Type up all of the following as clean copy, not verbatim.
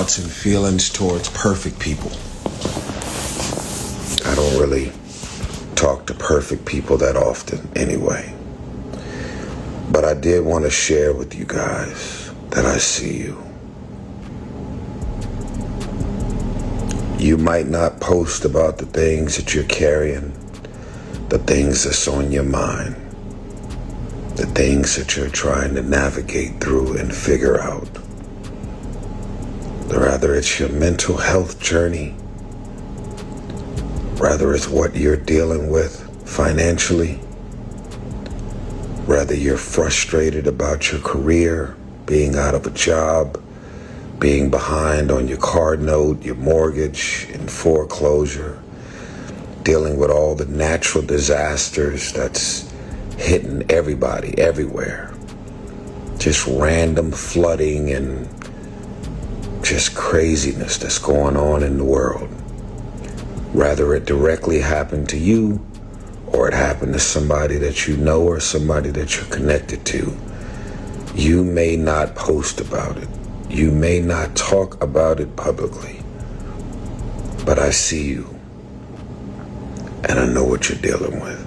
thoughts and feelings towards perfect people. I don't really talk to perfect people that often anyway. But I did want to share with you guys that I see you. You might not post about the things that you're carrying, the things that's on your mind, the things that you're trying to navigate through and figure out. Rather it's your mental health journey, rather it's what you're dealing with financially, rather you're frustrated about your career, being out of a job, being behind on your car note, your mortgage, in foreclosure, dealing with all the natural disasters that's hitting everybody, everywhere. Just random flooding and just craziness that's going on in the world. Rather it directly happened to you or it happened to somebody that you know or somebody that you're connected to. You may not post about it. You may not talk about it publicly, but I see you, and I know what you're dealing with.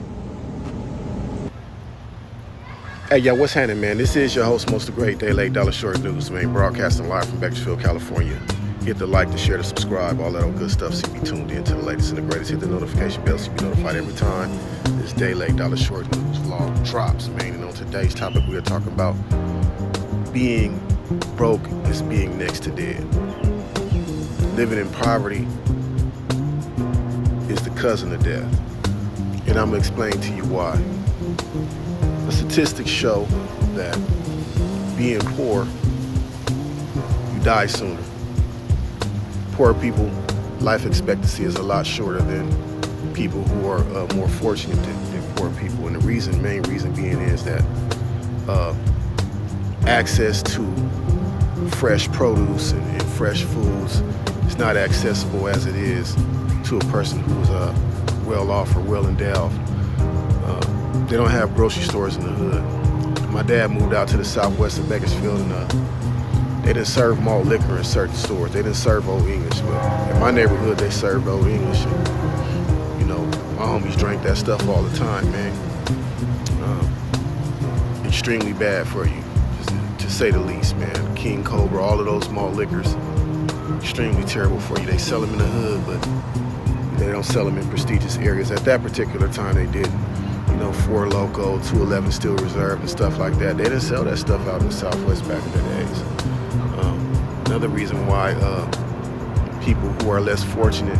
Hey, yo, what's happening, man? This is your host, most of the great Day Late Dollar Short News, man. Broadcasting live from Bakersfield, California. Hit the like, the share, the subscribe, all that old good stuff so you be tuned in to the latest and the greatest. Hit the notification bell so you be notified every time this Day Late Dollar Short News vlog drops, man. And on today's topic, we are talking about being broke is being next to dead. Living in poverty is the cousin of death. And I'm going to explain to you why. The statistics show that being poor, you die sooner. Poor people, life expectancy is a lot shorter than people who are more fortunate than poor people. And the main reason being is that access to fresh produce and fresh foods is not accessible as it is to a person who's well off or well endowed. They don't have grocery stores in the hood. My dad moved out to the southwest of Bakersfield and they didn't serve malt liquor in certain stores. They didn't serve Old English, but in my neighborhood they served Old English. And, you know, my homies drank that stuff all the time, man. Extremely bad for you, to say the least, man. King Cobra, all of those malt liquors, extremely terrible for you. They sell them in the hood, but they don't sell them in prestigious areas. At that particular time, they didn't. You know, 4 Loco, 211 Steel Reserve, and stuff like that. They didn't sell that stuff out in the Southwest back in the days. Another reason why people who are less fortunate,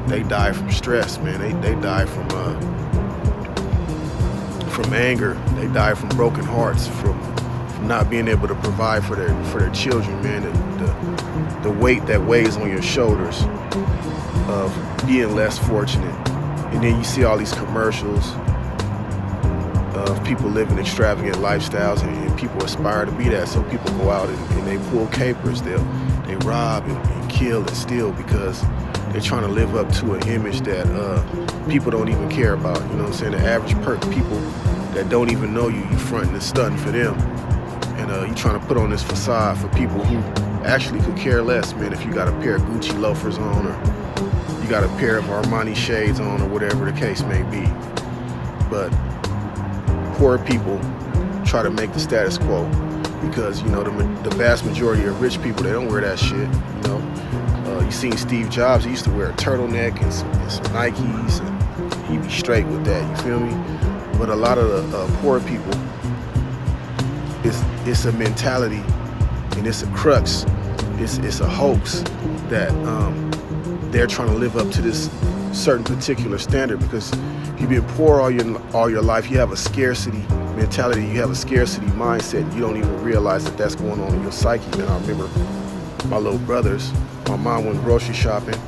they die from stress, man. They die from anger. They die from broken hearts, from not being able to provide for their children, man. The weight that weighs on your shoulders of being less fortunate. And then you see all these commercials of people living extravagant lifestyles, and people aspire to be that. So people go out and they pull capers. They rob and kill and steal because they're trying to live up to an image that people don't even care about. You know what I'm saying? The average people that don't even know you fronting and stunting for them. And you trying to put on this facade for people who actually could care less, man, if you got a pair of Gucci loafers on or you got a pair of Armani shades on or whatever the case may be. But poor people try to make the status quo because, you know, the vast majority of rich people, they don't wear that shit, you know. You seen Steve Jobs, he used to wear a turtleneck and some Nikes, and he'd be straight with that, you feel me? But a lot of the poor people, it's a mentality and it's a crux, it's a hoax that they're trying to live up to this certain particular standard, because if you've been poor all your life, you have a scarcity mentality, you have a scarcity mindset. You don't even realize that that's going on in your psyche. Man, I remember my little brothers, my mom went grocery shopping.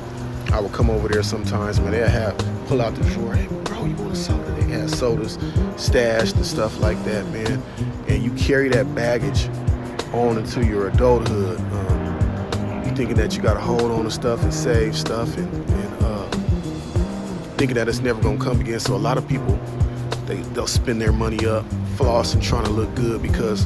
I would come over there sometimes, man, they'd pull out the drawer, hey bro, you want a soda? They had sodas stashed and stuff like that, man. And you carry that baggage on into your adulthood. You thinking that you got to hold on to stuff and save stuff and thinking that it's never gonna come again. So a lot of people, they'll spend their money up, flossing, trying to look good, because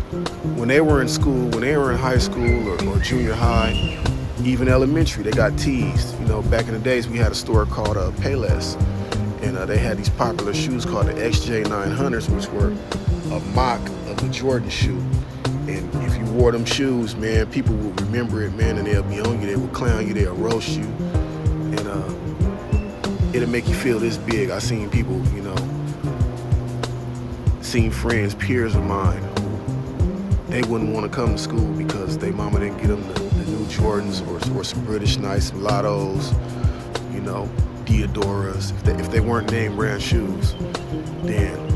when they were in school, when they were in high school or junior high, Even elementary, they got teased. You know, back in the days, we had a store called Payless, and they had these popular shoes called the XJ900s, which were a mock of the Jordan shoe. And if you wore them shoes, man, people will remember it, man, and they'll be on you. They will clown you. They'll roast you, and it'll make you feel this big. I seen people, you know, seen friends, peers of mine, who they wouldn't want to come to school because their mama didn't get them the new Jordans or some British nice Lottos, you know, Diodoras. If they weren't name brand shoes, then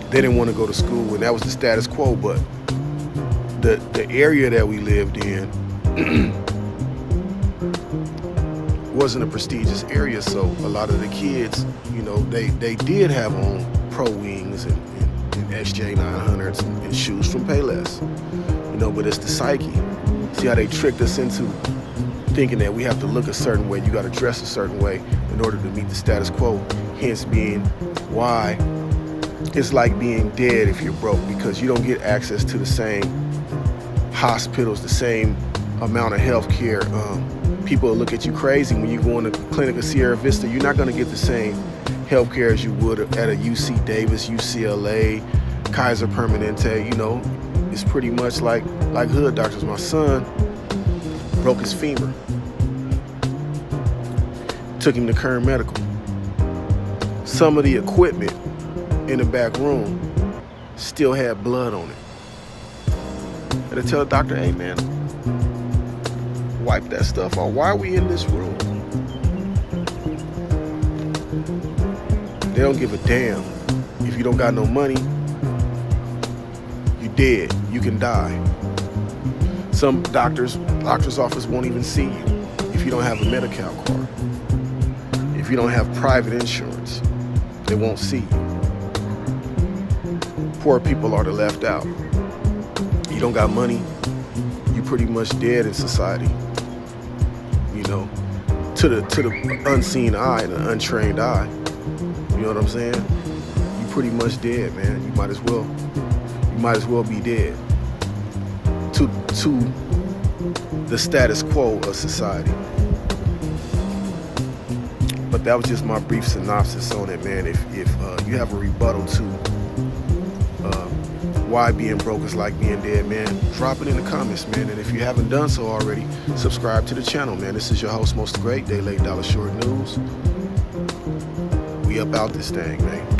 they didn't want to go to school, and that was the status quo. But the area that we lived in wasn't a prestigious area, so a lot of the kids, you know, they did have on Pro Wings and XJ900s and shoes from Payless, you know. But it's the psyche. See how they tricked us into thinking that we have to look a certain way, you got to dress a certain way in order to meet the status quo, hence being why it's like being dead if you're broke, because you don't get access to the same hospitals, the same amount of health care. People will look at you crazy when you go in the clinic of Sierra Vista. You're not going to get the same health care as you would at a UC Davis, UCLA, Kaiser Permanente. You know, it's pretty much like hood doctors. My son broke his femur. Took him to Kern Medical. Some of the equipment in the back room still had blood on it. And I tell the doctor, hey man, wipe that stuff off. Why are we in this room? They don't give a damn. If you don't got no money, you dead. You can die. Some doctor's office won't even see you if you don't have a Medi-Cal card. If you don't have private insurance, they won't see you. Poor people are the left out. You don't got money, you pretty much dead in society. You know, to the unseen eye, the untrained eye. You know what I'm saying? You pretty much dead, man. You might as well be dead. To the status quo of society. But that was just my brief synopsis on it, man. If you have a rebuttal to why being broke is like being dead, man, drop it in the comments, man. And if you haven't done so already, subscribe to the channel, man. This is your host, Most Great, Day Late Dollar Short News. We up out this thing, man.